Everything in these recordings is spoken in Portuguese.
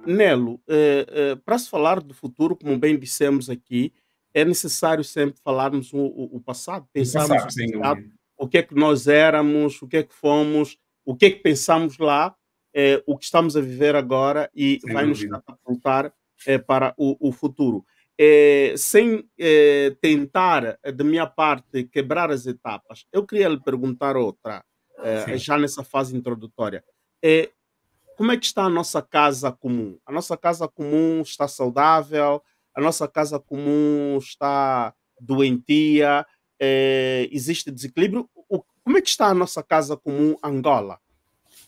Nelo, para se falar do futuro, como bem dissemos aqui, é necessário sempre falarmos o passado, Do pensarmos passado, o sem passado, dúvida. o que é que nós éramos, o que é que fomos, o que é que pensamos lá, o que estamos a viver agora e Sem vai nos dúvida. catapultar para o futuro. Sem tentar, de minha parte, quebrar as etapas, eu queria lhe perguntar outra, Sim. já nessa fase introdutória. Eh, Como é que está a nossa casa comum? A nossa casa comum está saudável? A nossa casa comum está doentia? Existe desequilíbrio? Como é que está a nossa casa comum Angola?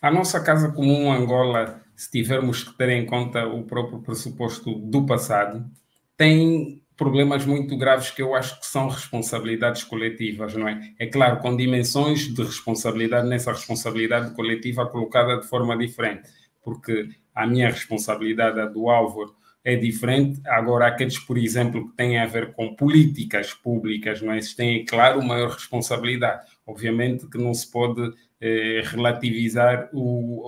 A nossa casa comum Angola, se tivermos que ter em conta o próprio pressuposto do passado, tem problemas muito graves que eu acho que são responsabilidades coletivas, não é? É claro, com dimensões de responsabilidade nessa responsabilidade coletiva colocada de forma diferente, porque a minha responsabilidade, a do Álvaro, é diferente. Agora, aqueles, por exemplo, que têm a ver com políticas públicas, não é? Esses têm, claro, maior responsabilidade. Obviamente que não se pode relativizar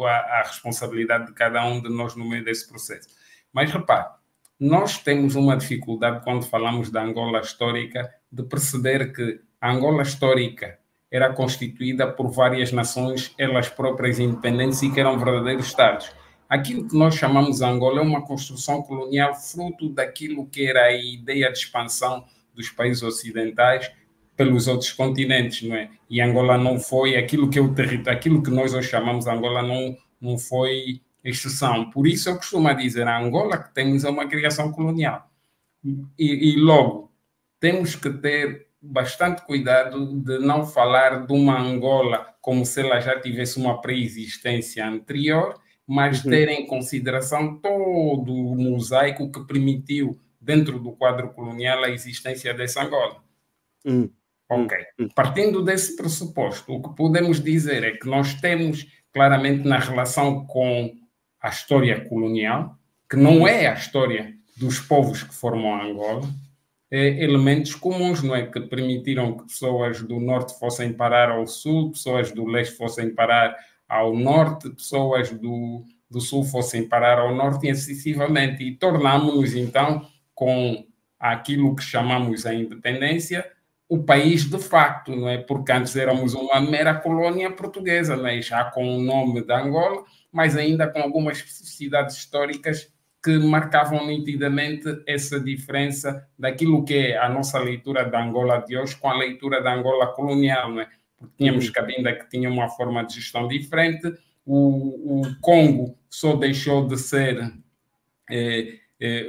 a responsabilidade de cada um de nós no meio desse processo. Mas repare, nós temos uma dificuldade quando falamos da Angola histórica de perceber que a Angola histórica era constituída por várias nações, elas próprias independentes e que eram verdadeiros Estados. Aquilo que nós chamamos de Angola é uma construção colonial fruto daquilo que era a ideia de expansão dos países ocidentais pelos outros continentes, não é? E Angola não foi aquilo que o território, aquilo que nós hoje chamamos de Angola não foi exceção. Por isso eu costumo dizer, a Angola que temos é uma criação colonial. E logo, temos que ter bastante cuidado de não falar de uma Angola como se ela já tivesse uma pré-existência anterior, mas Uhum, ter em consideração todo o mosaico que permitiu, dentro do quadro colonial, a existência dessa Angola. hum, Ok. hum, hum, Partindo desse pressuposto, o que podemos dizer é que nós temos claramente na relação com a história colonial, que não uhum, é a história dos povos que formam a Angola, elementos comuns, não é? Que permitiram que pessoas do norte fossem parar ao sul, pessoas do leste fossem parar ao norte, pessoas do sul fossem parar ao norte e excessivamente. E tornámos-nos, então, com aquilo que chamamos a independência, o país de facto, não é? Porque antes éramos uma mera colônia portuguesa, não é? Já com o nome de Angola, mas ainda com algumas especificidades históricas que marcavam nitidamente essa diferença daquilo que é a nossa leitura da Angola de hoje com a leitura da Angola colonial, não é? Porque tínhamos uhum. Cabinda que tinha uma forma de gestão diferente, o Congo só deixou de ser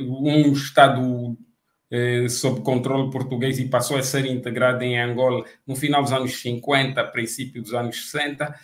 um Estado sob controle português e passou a ser integrado em Angola no final dos anos 50, princípio dos anos 60.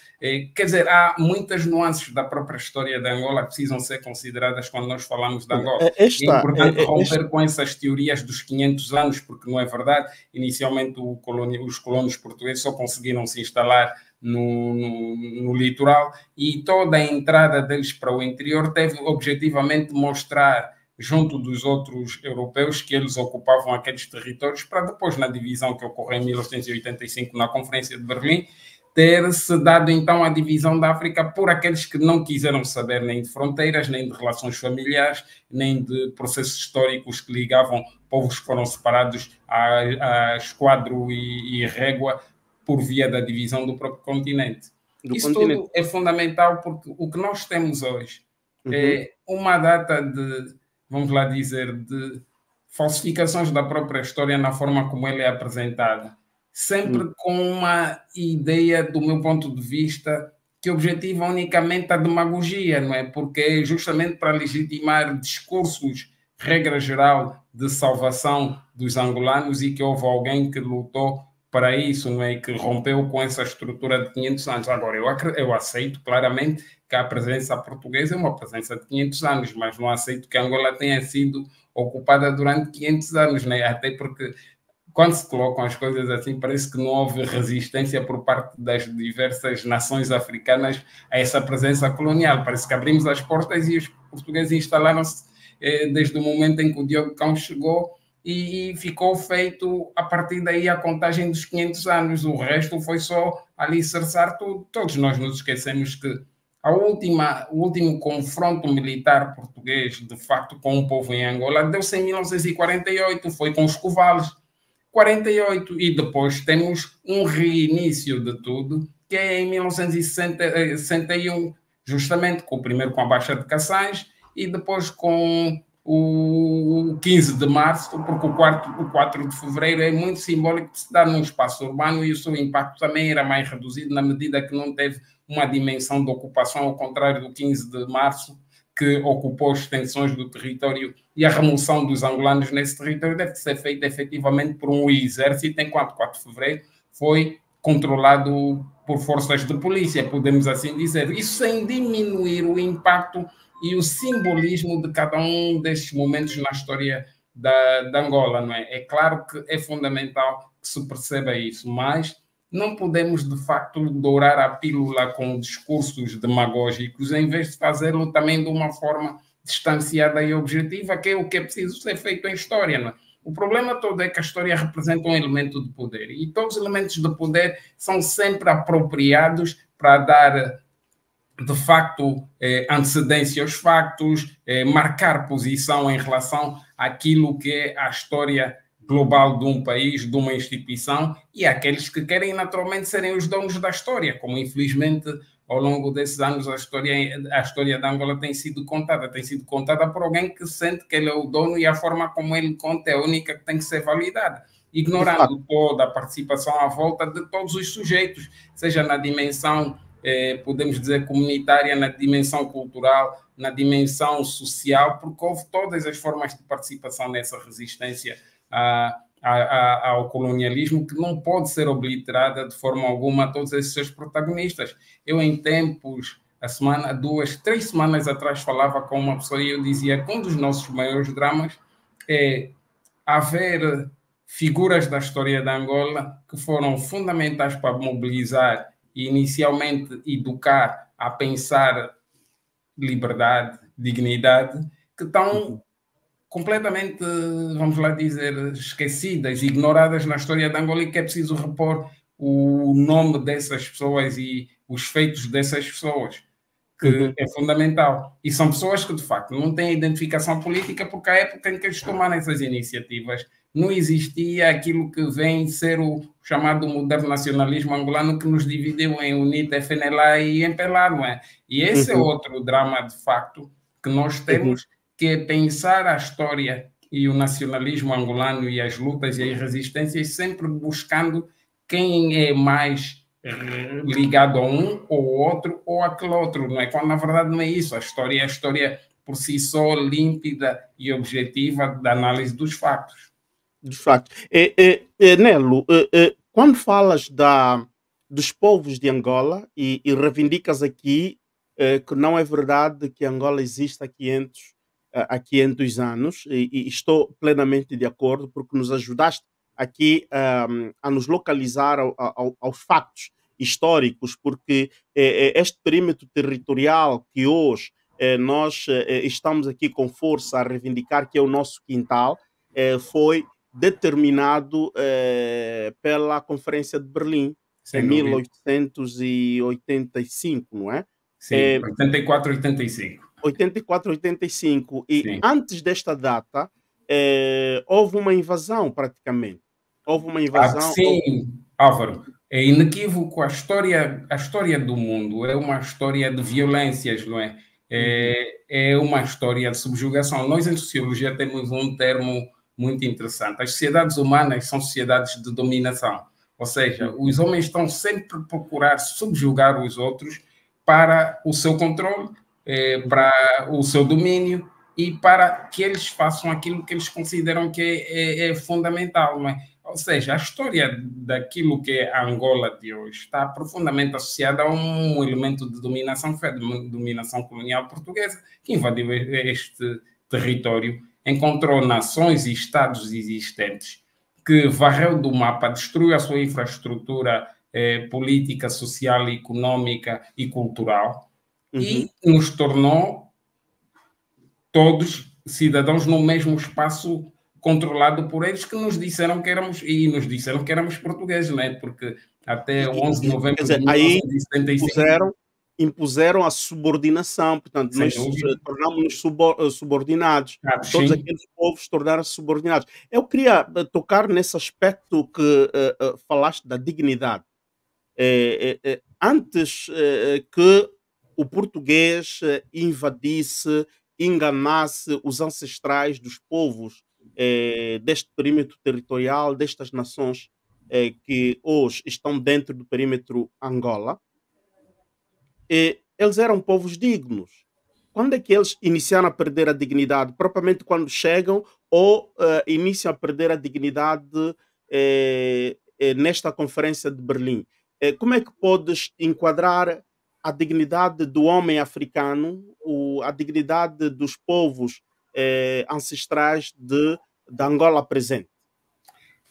Quer dizer, há muitas nuances da própria história de Angola que precisam ser consideradas quando nós falamos de Olha, Angola. E é importante romper com essas teorias dos 500 anos, porque não é verdade. Inicialmente, os colonos portugueses só conseguiram se instalar no litoral e toda a entrada deles para o interior teve objetivamente mostrar junto dos outros europeus que eles ocupavam aqueles territórios para depois, na divisão que ocorreu em 1985 na Conferência de Berlim, ter-se dado então a divisão da África por aqueles que não quiseram saber nem de fronteiras, nem de relações familiares, nem de processos históricos que ligavam povos que foram separados a esquadro e régua por via da divisão do próprio continente. do Isso continente. tudo é fundamental porque o que nós temos hoje Uhum, é uma data de, vamos lá dizer, de falsificações da própria história na forma como ela é apresentada. Sempre hum, com uma ideia, do meu ponto de vista, que objetiva unicamente a demagogia, não é? Porque é justamente para legitimar discursos, regra geral, de salvação dos angolanos e que houve alguém que lutou para isso, não é? E que rompeu com essa estrutura de 500 anos. Agora, eu aceito claramente que a presença portuguesa é uma presença de 500 anos, mas não aceito que Angola tenha sido ocupada durante 500 anos, né? Até porque quando se colocam as coisas assim, parece que não houve resistência por parte das diversas nações africanas a essa presença colonial. Parece que abrimos as portas e os portugueses instalaram-se desde o momento em que o Diogo Cão chegou e ficou feito a partir daí a contagem dos 500 anos. O resto foi só ali cerçar tudo. Todos nós nos esquecemos que o último confronto militar português, de facto, com o povo em Angola, deu-se em 1948, foi com os Covales, 48, e depois temos um reinício de tudo, que é em 1961, justamente primeiro com a Baixa de Caçães e depois com o 15 de março, porque o 4 de fevereiro é muito simbólico de se dar num espaço urbano e o seu impacto também era mais reduzido na medida que não teve uma dimensão de ocupação, ao contrário do 15 de março, que ocupou extensões do território, e a remoção dos angolanos nesse território deve ser feita efetivamente por um exército, enquanto 4 de fevereiro foi controlado por forças de polícia, podemos assim dizer. Isso sem diminuir o impacto e o simbolismo de cada um destes momentos na história da Angola, não é? É claro que é fundamental que se perceba isso, mas não podemos, de facto, dourar a pílula com discursos demagógicos, em vez de fazê-lo também de uma forma distanciada e objetiva, que é o que é preciso ser feito em história, não é? O problema todo é que a história representa um elemento de poder, e todos os elementos de poder são sempre apropriados para dar, de facto, antecedência aos factos, marcar posição em relação àquilo que é a história global de um país, de uma instituição, e aqueles que querem naturalmente serem os donos da história, como infelizmente ao longo desses anos a história da Angola tem sido contada por alguém que sente que ele é o dono e a forma como ele conta é a única que tem que ser validada, ignorando toda a participação à volta de todos os sujeitos, seja na dimensão, podemos dizer, comunitária, na dimensão cultural, na dimensão social, porque houve todas as formas de participação nessa resistência ao colonialismo, que não pode ser obliterada de forma alguma a todos esses seus protagonistas. Eu, em tempos, três semanas atrás, falava com uma pessoa e eu dizia que um dos nossos maiores dramas é haver figuras da história da Angola que foram fundamentais para mobilizar e, inicialmente, educar a pensar liberdade, dignidade, que estão completamente, vamos lá dizer, esquecidas, ignoradas na história da Angola, e que é preciso repor o nome dessas pessoas e os feitos dessas pessoas, que é fundamental. E são pessoas que, de facto, não têm identificação política, porque à época em que eles tomaram essas iniciativas não existia aquilo que vem ser o chamado moderno nacionalismo angolano, que nos dividiu em UNITA, FNLA e MPLA, não é? E esse é outro drama, de facto, que nós temos, que é pensar a história e o nacionalismo angolano e as lutas e as resistências sempre buscando quem é mais ligado a um ou outro ou aquele outro, não é? Quando na verdade não é isso. A história é a história por si só, límpida e objetiva da análise dos factos. Dos factos. Nelo, quando falas dos povos de Angola e reivindicas aqui que não é verdade que Angola existe há 500 anos, e estou plenamente de acordo, porque nos ajudaste aqui a nos localizar aos factos históricos, porque este perímetro territorial que hoje nós estamos aqui com força a reivindicar, que é o nosso quintal, foi determinado pela Conferência de Berlim, Sem em dúvida. 1885, não é? Sim, 84, 85. 84, 85. E Sim. antes desta data, houve uma invasão, praticamente. Houve uma invasão. Sim, Álvaro, é inequívoco. A história do mundo é uma história de violências, não é? É uma história de subjugação. Nós, em sociologia, temos um termo muito interessante. As sociedades humanas são sociedades de dominação. Ou seja, os homens estão sempre a procurar subjugar os outros para o seu controle, para o seu domínio e para que eles façam aquilo que eles consideram que é fundamental, não é? Ou seja, a história daquilo que é a Angola de hoje está profundamente associada a um elemento de dominação, que foi a dominação colonial portuguesa, que invadiu este território, encontrou nações e estados existentes, que varreu do mapa, destruiu a sua infraestrutura política, social, económica e cultural, e nos tornou todos cidadãos no mesmo espaço controlado por eles, que nos disseram que éramos portugueses, não é? Porque até o 11 de novembro de 1975... impuseram a subordinação, portanto, Sem nós dúvida. tornámos-nos subordinados, Ah, todos sim. aqueles povos tornaram-se subordinados. Eu queria tocar nesse aspecto que falaste da dignidade. Antes que o português invadisse, enganasse os ancestrais dos povos deste perímetro territorial, destas nações que hoje estão dentro do perímetro Angola, eles eram povos dignos. Quando é que eles iniciaram a perder a dignidade? Propriamente quando chegam ou iniciam a perder a dignidade nesta conferência de Berlim? Como é que podes enquadrar a dignidade do homem africano, a dignidade dos povos ancestrais da Angola presente?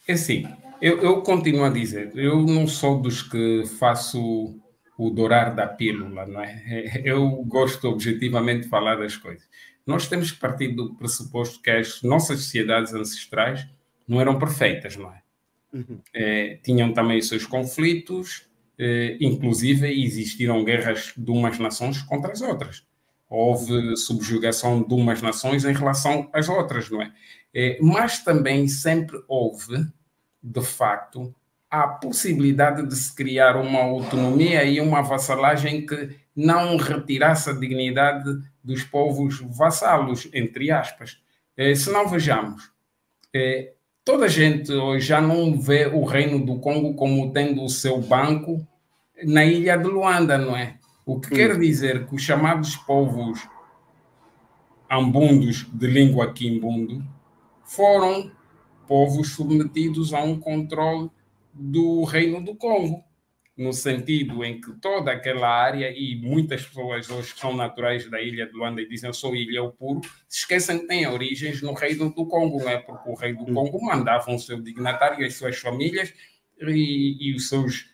É assim, eu continuo a dizer, eu não sou dos que faço o dourar da pílula, não é? Eu gosto objetivamente de falar das coisas. Nós temos que partir do pressuposto que as nossas sociedades ancestrais não eram perfeitas, não é? Uhum, Tinham também os seus conflitos, inclusive existiram guerras de umas nações contra as outras. Houve subjugação de umas nações em relação às outras, não é? Mas também sempre houve, de facto, a possibilidade de se criar uma autonomia e uma vassalagem que não retirasse a dignidade dos povos vassalos, entre aspas. Se não vejamos, toda a gente hoje já não vê o Reino do Congo como tendo o seu banco na ilha de Luanda, não é? O que uhum, quer dizer que os chamados povos ambundos de língua quimbundo foram povos submetidos a um controle do Reino do Congo, no sentido em que toda aquela área, e muitas pessoas hoje que são naturais da ilha de Luanda e dizem eu sou ilha puro, se esquecem que têm origens no Reino do Congo, não é? Porque o Rei do uhum, Congo mandava o seu dignatário, as suas famílias e os seus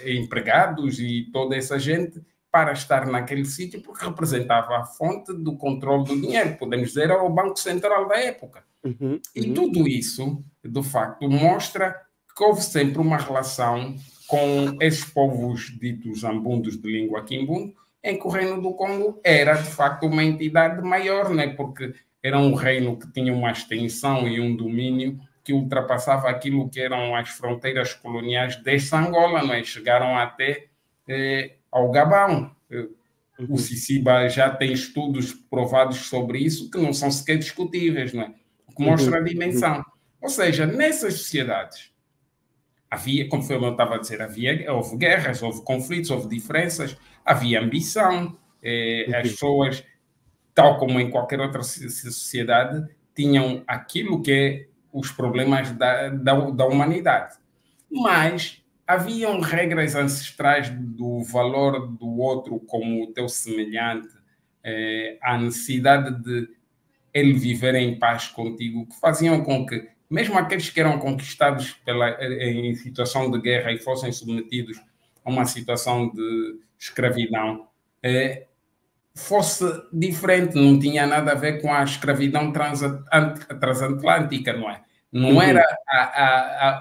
empregados e toda essa gente para estar naquele sítio, porque representava a fonte do controle do dinheiro, podemos dizer, era o Banco Central da época. uhum, E uhum, tudo isso, de facto, mostra que houve sempre uma relação com esses povos ditos ambundos de língua quimbundo, em que o Reino do Congo era, de facto, uma entidade maior, né? Porque era um reino que tinha uma extensão e um domínio que ultrapassava aquilo que eram as fronteiras coloniais desta Angola, não é? Chegaram até ao Gabão. O uhum, Ciciba já tem estudos provados sobre isso que não são sequer discutíveis, não é? O que uhum, mostra a uhum, dimensão. Ou seja, nessas sociedades havia, como foi o que eu estava a dizer, houve guerras, houve conflitos, houve diferenças, havia ambição, as uhum, pessoas, tal como em qualquer outra sociedade, tinham aquilo que é os problemas da humanidade. Mas haviam regras ancestrais do valor do outro como o teu semelhante, a necessidade de ele viver em paz contigo, que faziam com que, mesmo aqueles que eram conquistados em situação de guerra e fossem submetidos a uma situação de escravidão, fosse diferente, não tinha nada a ver com a escravidão transatlântica, não é? Não era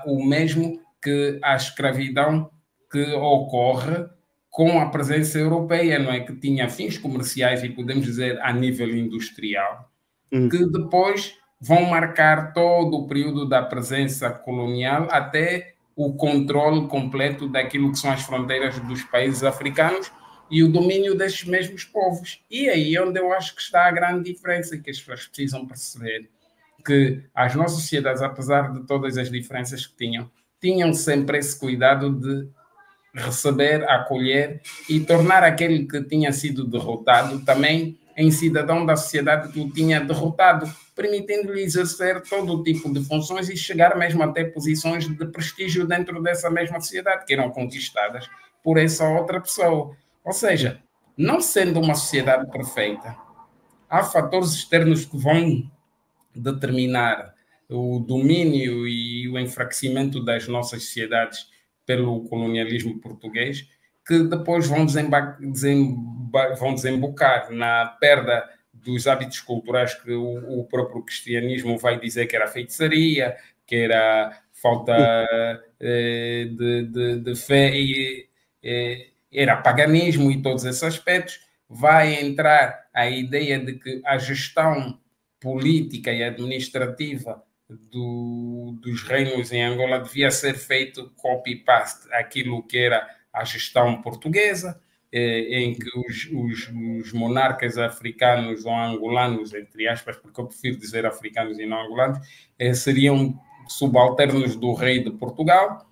uhum, o mesmo que a escravidão que ocorre com a presença europeia, não é? Que tinha fins comerciais e podemos dizer a nível industrial, uhum, que depois vão marcar todo o período da presença colonial até o controle completo daquilo que são as fronteiras dos países africanos e o domínio destes mesmos povos. E aí é onde eu acho que está a grande diferença, que as pessoas precisam perceber que as nossas sociedades, apesar de todas as diferenças que tinham sempre esse cuidado de receber, acolher e tornar aquele que tinha sido derrotado também em cidadão da sociedade que o tinha derrotado, permitindo-lhe exercer todo o tipo de funções e chegar mesmo até posições de prestígio dentro dessa mesma sociedade que eram conquistadas por essa outra pessoa. Ou uhum, seja, não sendo uma sociedade perfeita, há fatores externos que vão determinar o domínio e o enfraquecimento das nossas sociedades pelo colonialismo português, que depois vão desembocar na perda dos hábitos culturais que o próprio cristianismo vai dizer que era feitiçaria, que era falta uhum, de fé era paganismo e todos esses aspectos. Vai entrar a ideia de que a gestão política e administrativa dos reinos em Angola devia ser feito copy-paste, aquilo que era a gestão portuguesa, em que os monarcas africanos ou angolanos, entre aspas, porque eu prefiro dizer africanos e não angolanos, seriam subalternos do rei de Portugal,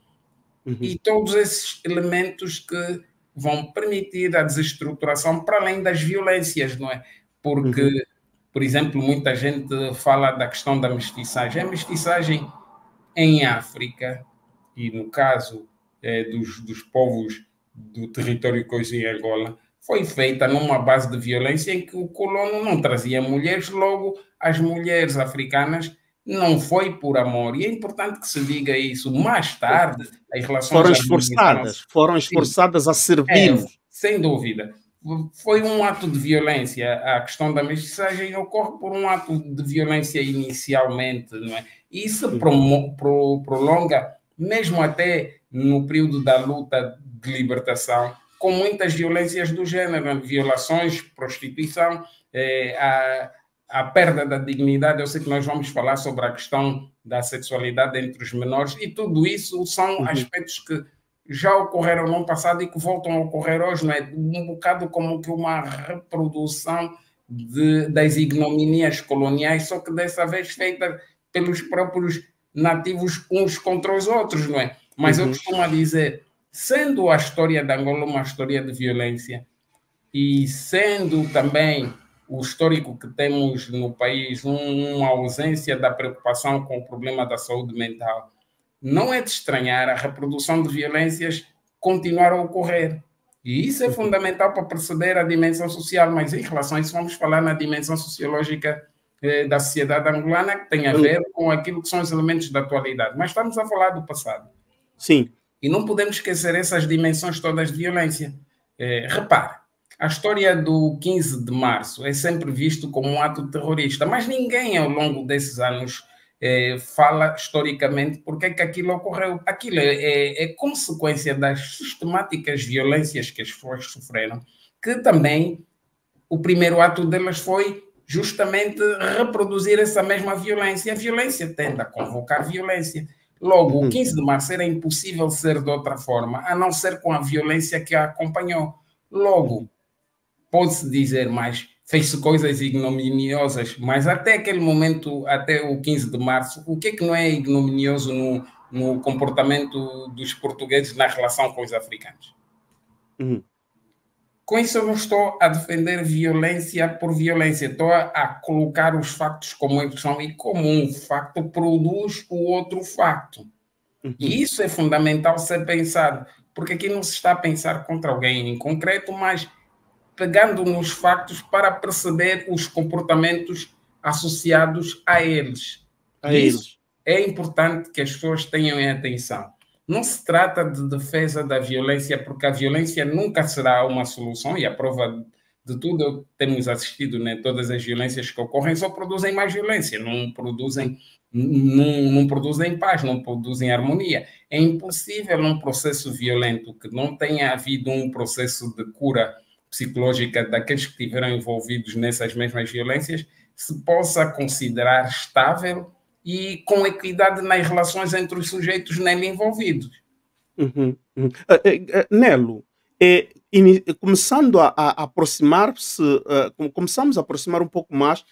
e todos esses elementos que vão permitir a desestruturação para além das violências, não é? Porque, por exemplo, muita gente fala da questão da mestiçagem. A mestiçagem em África, e no caso dos povos do território que hoje é Angola, foi feita numa base de violência em que o colono não trazia mulheres, logo as mulheres africanas não foi por amor. E é importante que se diga isso. Mais tarde, as relações foram esforçadas a servi-los. Sem dúvida. Foi um ato de violência. A questão da mestiçagem ocorre por um ato de violência inicialmente, não é? E isso prolonga, mesmo até no período da luta de libertação, com muitas violências do género, violações, prostituição, a perda da dignidade. Eu sei que nós vamos falar sobre a questão da sexualidade entre os menores, e tudo isso são aspectos que já ocorreram no passado e que voltam a ocorrer hoje, não é? Um bocado como que uma reprodução das ignominias coloniais, só que dessa vez feita pelos próprios nativos uns contra os outros, não é? Mas eu costumo dizer, sendo a história de Angola uma história de violência e sendo também o histórico que temos no país uma ausência da preocupação com o problema da saúde mental, não é de estranhar a reprodução de violências continuar a ocorrer. E isso é fundamental para perceber a dimensão social, mas em relação a isso vamos falar na dimensão sociológica da sociedade angolana, que tem a ver com aquilo que são os elementos da atualidade. Mas estamos a falar do passado. Sim. E não podemos esquecer essas dimensões todas de violência. Repare, a história do 15 de março é sempre visto como um ato terrorista, mas ninguém ao longo desses anos fala historicamente porque é que aquilo ocorreu. Aquilo é consequência das sistemáticas violências que as pessoas sofreram, que também o primeiro ato delas foi justamente reproduzir essa mesma violência. A violência tende a convocar violência. Logo, o 15 de março era impossível ser de outra forma, a não ser com a violência que a acompanhou. Logo, pode-se dizer, mas fez-se coisas ignominiosas, mas até aquele momento, até o 15 de março, o que é que não é ignominioso no comportamento dos portugueses na relação com os africanos? Com isso, eu não estou a defender violência por violência, estou a colocar os factos como eles são e como um facto produz o outro facto. E isso é fundamental ser pensado, porque aqui não se está a pensar contra alguém em concreto, mas pegando nos factos para perceber os comportamentos associados a eles. Isso é importante que as pessoas tenham em atenção. Não se trata de defesa da violência, porque a violência nunca será uma solução, e a prova de tudo, temos assistido, né? Todas as violências que ocorrem só produzem mais violência, não produzem paz, não produzem harmonia. É impossível um processo violento que não tenha havido um processo de cura psicológica daqueles que estiveram envolvidos nessas mesmas violências se possa considerar estável e com equidade nas relações entre os sujeitos nele envolvidos. Nelo, começando a aproximar-se, começamos a aproximar um pouco mais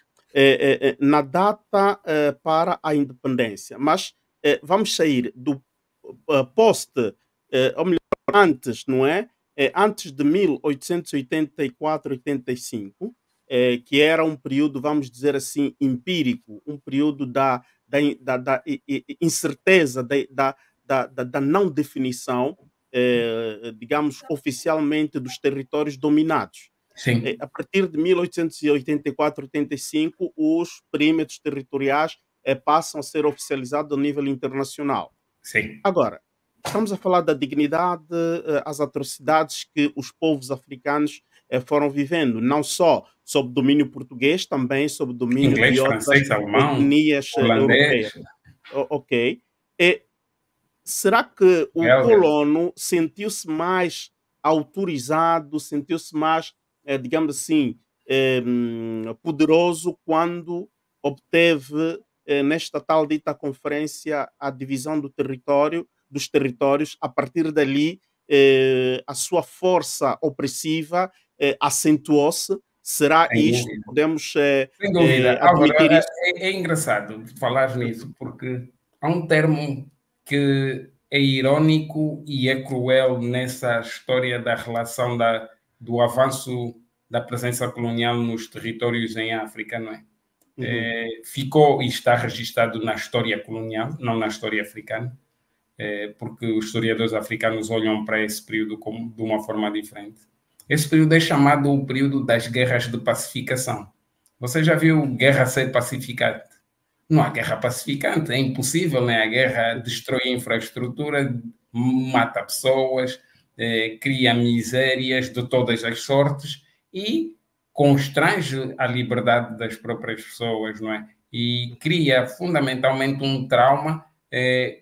na data para a independência, mas vamos sair do post, ou melhor, antes, não é? Antes de 1884-85, que era um período, vamos dizer assim, empírico, um período da incerteza, da não definição, digamos, oficialmente dos territórios dominados. Sim. A partir de 1884-85, os perímetros territoriais passam a ser oficializados a nível internacional. Sim. Agora, estamos a falar da dignidade, as atrocidades que os povos africanos foram vivendo, não só sob domínio português, também sob domínio inglês, de outras francês, alemão, etnias holandês. europeias. Ok. Será que o colono sentiu-se mais autorizado, sentiu-se mais, digamos assim, poderoso quando obteve, nesta tal dita conferência, a divisão do território, dos territórios. A partir dali, a sua força opressiva acentuou-se. Será Sem isto? dúvida. Podemos Sem dúvida. Álvaro, admitir isso? é engraçado falar nisso, porque há um termo que é irónico e é cruel nessa história da relação do avanço da presença colonial nos territórios em África, não é? Uhum, Ficou e está registado na história colonial, não na história africana, porque os historiadores africanos olham para esse período de uma forma diferente. Esse período é chamado o período das guerras de pacificação. Você já viu guerra ser pacificada? Não há guerra pacificante, é impossível, né? A guerra destrói a infraestrutura, mata pessoas, cria misérias de todas as sortes e constrange a liberdade das próprias pessoas, não é? E cria fundamentalmente um trauma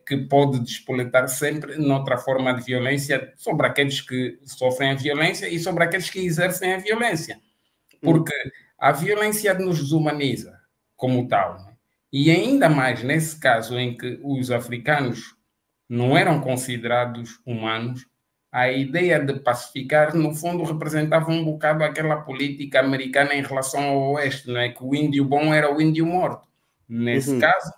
que pode despoletar sempre noutra forma de violência sobre aqueles que sofrem a violência e sobre aqueles que exercem a violência. uhum, Porque a violência nos desumaniza como tal, não é? E ainda mais nesse caso em que os africanos não eram considerados humanos, a ideia de pacificar, no fundo, representava um bocado aquela política americana em relação ao Oeste, não é? Que o índio bom era o índio morto. Nesse uhum. caso,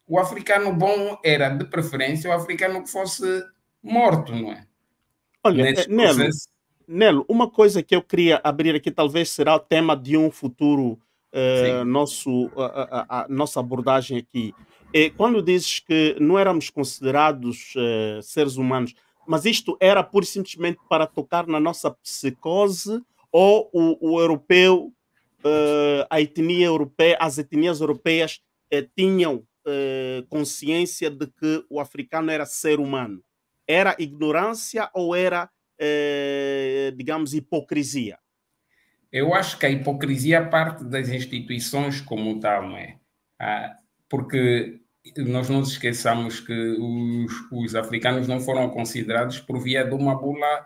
o africano bom era, de preferência, o africano que fosse morto, não é? Olha, Nesse Nelo, processo, uma coisa que eu queria abrir aqui, talvez será o tema de um futuro, sim. a nossa abordagem aqui. Quando dizes que não éramos considerados seres humanos, mas isto era pura e simplesmente para tocar na nossa psicose, ou o europeu, a etnia europeia, as etnias europeias tinham consciência de que o africano era ser humano? Era ignorância ou era, digamos, hipocrisia? Eu acho que a hipocrisia parte das instituições como tal, não é? Ah, porque nós não nos esqueçamos que os africanos não foram considerados por via de uma bula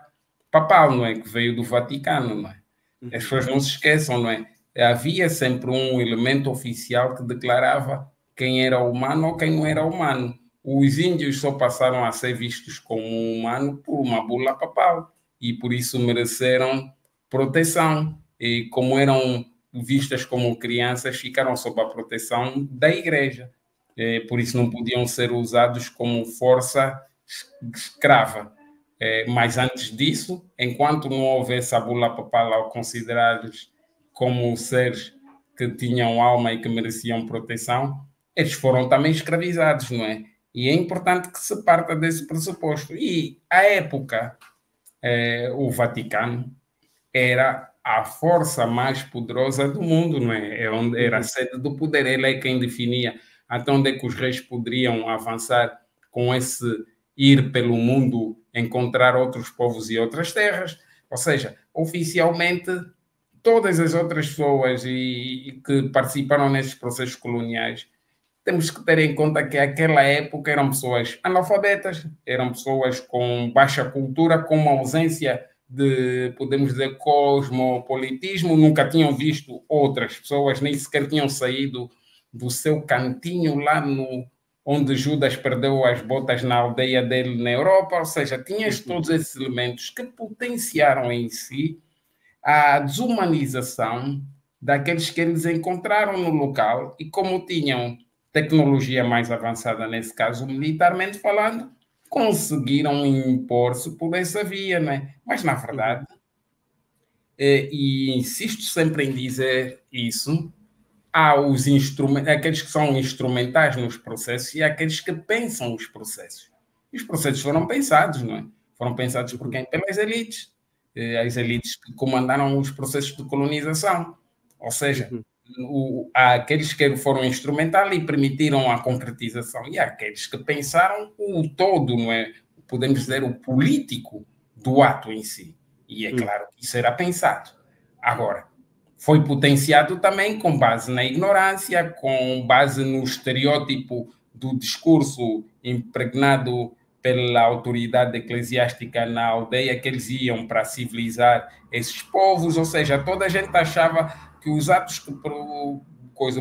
papal, não é? Que veio do Vaticano, não é? As Uhum, pessoas não se esqueçam, não é? Havia sempre um elemento oficial que declarava quem era humano ou quem não era humano. Os índios só passaram a ser vistos como humano por uma bula papal e por isso mereceram proteção. E como eram vistas como crianças, ficaram sob a proteção da igreja. Por isso não podiam ser usados como força escrava. Mas antes disso, enquanto não houvesse a bula papal ao considerar-lhes como seres que tinham alma e que mereciam proteção, eles foram também escravizados, não é? E é importante que se parta desse pressuposto. E, à época, o Vaticano era a força mais poderosa do mundo, não é? É onde era a uhum. sede do poder, ele é quem definia até onde é que os reis poderiam avançar com esse ir pelo mundo, encontrar outros povos e outras terras. Ou seja, oficialmente, todas as outras pessoas e que participaram nesses processos coloniais, temos que ter em conta que aquela época eram pessoas analfabetas, eram pessoas com baixa cultura, com uma ausência de, podemos dizer, cosmopolitismo, nunca tinham visto outras pessoas, nem sequer tinham saído do seu cantinho lá no onde Judas perdeu as botas na aldeia dele na Europa, ou seja, tinhas Uhum, todos esses elementos que potenciaram em si a desumanização daqueles que eles encontraram no local e como tinham tecnologia mais avançada, nesse caso militarmente falando, conseguiram impor-se por essa via, né? Mas na uhum, verdade, e insisto sempre em dizer isso, há os instrumentos, aqueles que são instrumentais nos processos e aqueles que pensam os processos. E os processos foram pensados, não é? Foram pensados por uhum, quem? Pelas elites. As elites que comandaram os processos de colonização. Ou seja, uhum, há aqueles que foram instrumentais e permitiram a concretização, e há aqueles que pensaram o todo, não é? Podemos dizer o político do ato em si. E é uhum, claro que isso era pensado. Agora, foi potenciado também com base na ignorância, com base no estereótipo do discurso impregnado pela autoridade eclesiástica na aldeia que eles iam para civilizar esses povos, ou seja, toda a gente achava que os atos que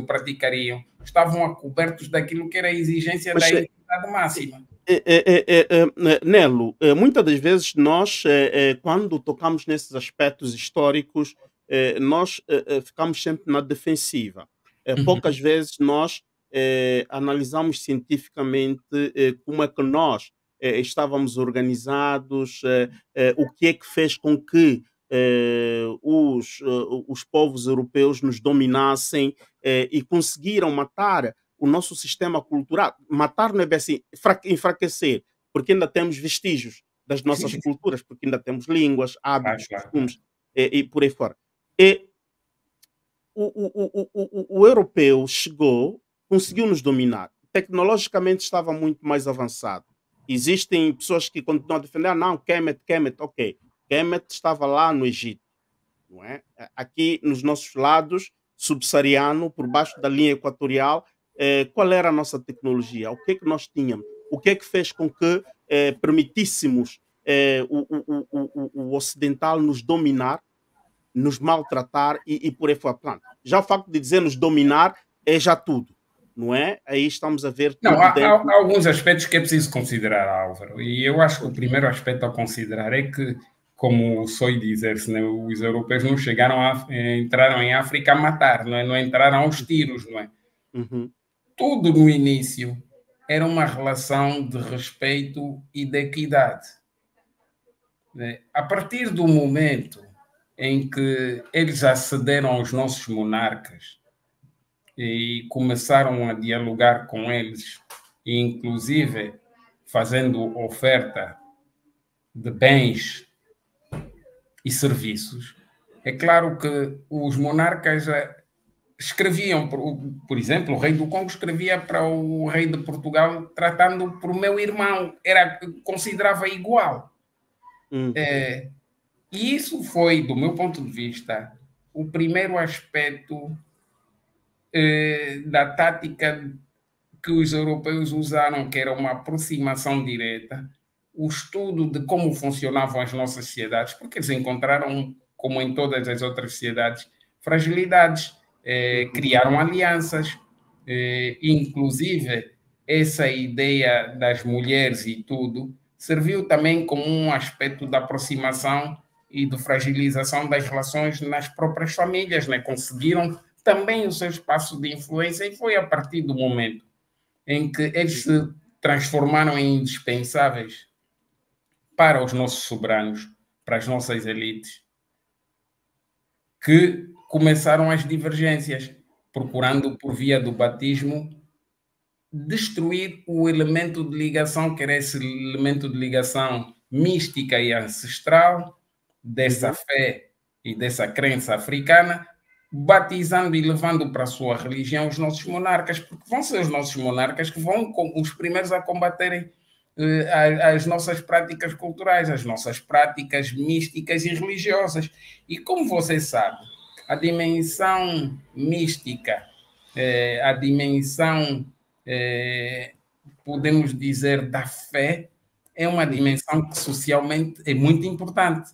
praticariam estavam cobertos daquilo que era a exigência da Mas, identidade máxima. Nelo, muitas das vezes nós, quando tocamos nesses aspectos históricos, nós ficamos sempre na defensiva. Poucas Uhum. vezes nós analisamos cientificamente como é que nós estávamos organizados, o que é que fez com que os povos europeus nos dominassem e conseguiram matar o nosso sistema cultural. Matar não é bem assim, enfraquecer, porque ainda temos vestígios das nossas culturas, porque ainda temos línguas, Claro, hábitos, claro, claro. costumes e por aí fora. E o europeu chegou, conseguiu nos dominar. Tecnologicamente estava muito mais avançado. Existem pessoas que continuam a defender, ah, não, Kemet, Kemet, ok. Kemet estava lá no Egito, não é? Aqui nos nossos lados, subsaariano, por baixo da linha equatorial, qual era a nossa tecnologia? O que é que nós tínhamos? O que é que fez com que permitíssemos o ocidental nos dominar, nos maltratar e por aí fora? Pronto. Já o facto de dizer nos dominar é já tudo, não é? Aí estamos a ver Não, tudo dentro. há alguns aspectos que é preciso considerar, Álvaro, e eu acho que o primeiro aspecto a considerar é que, como soe dizer-se, né, os europeus não chegaram entraram em África a matar, não é? Não entraram aos tiros, não é? Uhum. Tudo no início era uma relação de respeito e de equidade, né? A partir do momento em que eles acederam aos nossos monarcas e começaram a dialogar com eles, e inclusive fazendo oferta de bens e serviços, é claro que os monarcas escreviam, por exemplo, o rei do Congo escrevia para o rei de Portugal tratando por meu irmão, considerava igual. Hum. E isso foi, do meu ponto de vista, o primeiro aspecto da tática que os europeus usaram, que era uma aproximação direta, o estudo de como funcionavam as nossas sociedades, porque eles encontraram, como em todas as outras sociedades, fragilidades, Uhum. criaram alianças, inclusive essa ideia das mulheres e tudo, serviu também como um aspecto da aproximação e de fragilização das relações nas próprias famílias, né? Conseguiram também o seu espaço de influência e foi a partir do momento em que eles se transformaram em indispensáveis para os nossos soberanos, para as nossas elites, que começaram as divergências, procurando, por via do batismo, destruir o elemento de ligação, que era esse elemento de ligação mística e ancestral dessa Uhum. fé e dessa crença africana, batizando e levando para a sua religião os nossos monarcas, porque vão ser os nossos monarcas que vão os primeiros a combaterem as nossas práticas culturais, as nossas práticas místicas e religiosas. E como você sabe, a dimensão mística, a dimensão, podemos dizer, da fé, é uma Uhum. dimensão que socialmente é muito importante.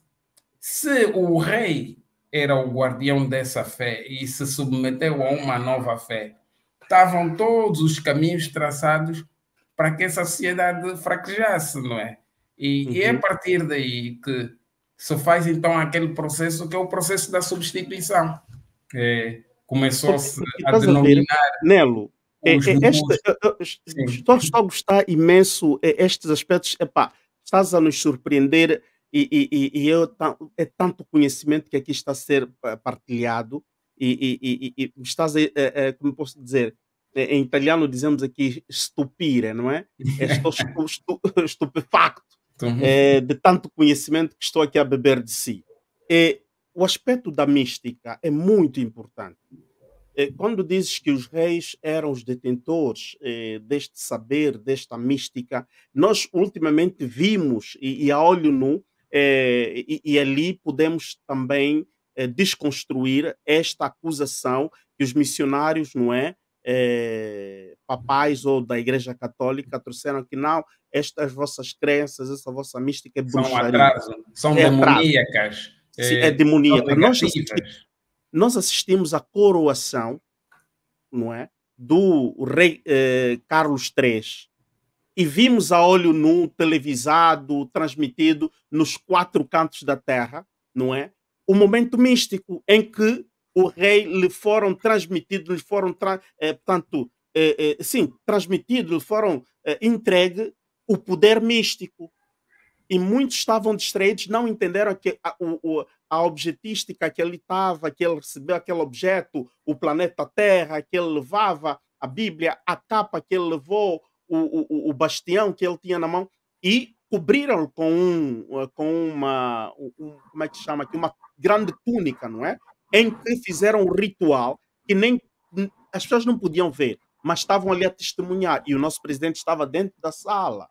Se o rei era o guardião dessa fé e se submeteu a uma nova fé, estavam todos os caminhos traçados para que essa sociedade fraquejasse, não é? E é a Uhum. partir daí que se faz então aquele processo que é o processo da substituição. Porque, Começou-se porque a estás a ver, denominar Nelo, os nus. Sim. estou a gostar imenso estes aspectos. Epá, estás a nos surpreender é tanto conhecimento que aqui está a ser partilhado e estás como posso dizer, em italiano dizemos aqui stupire, não é? Estou estupefacto de tanto conhecimento que estou aqui a beber de si. O aspecto da mística é muito importante. Quando dizes que os reis eram os detentores deste saber, desta mística, nós ultimamente vimos, e a olho nu, e ali podemos também desconstruir esta acusação que os missionários, não é? papais ou da Igreja Católica trouxeram que não, estas vossas crenças, essa vossa mística é São bruxaria, atraso, são é atraso, demoníacas, se é são demoníaca. negativas. Nós assistimos à coroação, não é? Do rei Carlos III e vimos a olho nu, televisado, transmitido nos 4 cantos da terra, não é? O momento místico em que o rei lhe foram transmitidos, lhe foram, sim, transmitidos, lhe foram entregue o poder místico. E muitos estavam distraídos, não entenderam que a objetística que ele estava, que ele recebeu aquele objeto, o planeta Terra, que ele levava, a Bíblia, a capa que ele levou, o bastião que ele tinha na mão, e cobriram com uma, como é que se chama aqui? Uma grande túnica, não é? Em que fizeram um ritual que nem as pessoas não podiam ver, mas estavam ali a testemunhar, e o nosso presidente estava dentro da sala.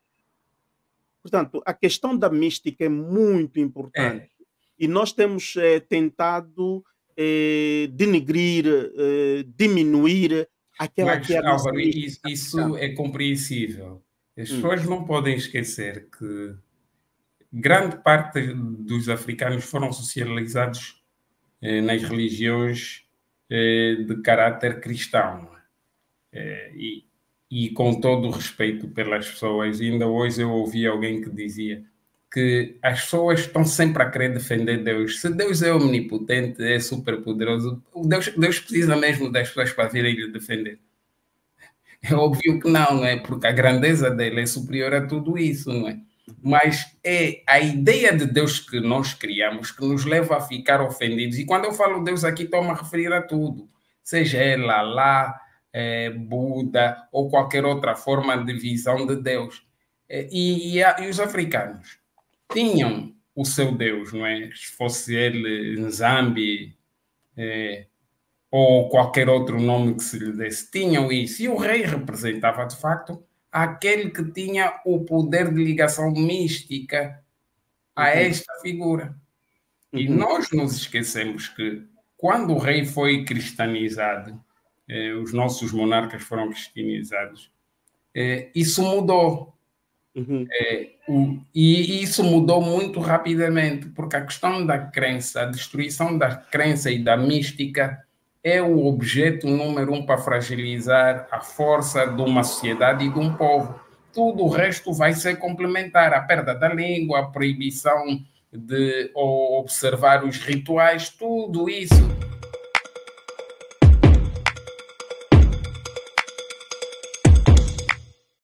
Portanto, a questão da mística é muito importante. É, E nós temos tentado denegrir, diminuir aquela que mas, é a nossa Álvaro, mística isso africana. é compreensível. As Hum, pessoas não podem esquecer que grande parte dos africanos foram socializados nas religiões de caráter cristão. E, e com todo o respeito pelas pessoas, ainda hoje eu ouvi alguém que dizia que as pessoas estão sempre a querer defender Deus. Se Deus é omnipotente, é super poderoso, Deus precisa mesmo das pessoas para virem lhe defender. É óbvio que não é? Porque a grandeza dele é superior a tudo isso, não é? uhum, Mas é a ideia de Deus que nós criamos que nos leva a ficar ofendidos. E quando eu falo Deus aqui, estou-me a referir a tudo. Seja ele Alá, Buda ou qualquer outra forma de visão de Deus. E os africanos tinham o seu Deus, não é? Se fosse ele Nzambi, ou qualquer outro nome que se lhe desse, tinham isso. E o rei representava, de facto, aquele que tinha o poder de ligação mística a uhum, esta figura. E uhum, nós nos esquecemos que, quando o rei foi cristianizado, os nossos monarcas foram cristianizados, isso mudou. uhum, E isso mudou muito rapidamente, porque a questão da crença, a destruição da crença e da mística é o objeto número 1 para fragilizar a força de uma sociedade e de um povo. Tudo o resto vai ser complementar. A perda da língua, a proibição de observar os rituais, tudo isso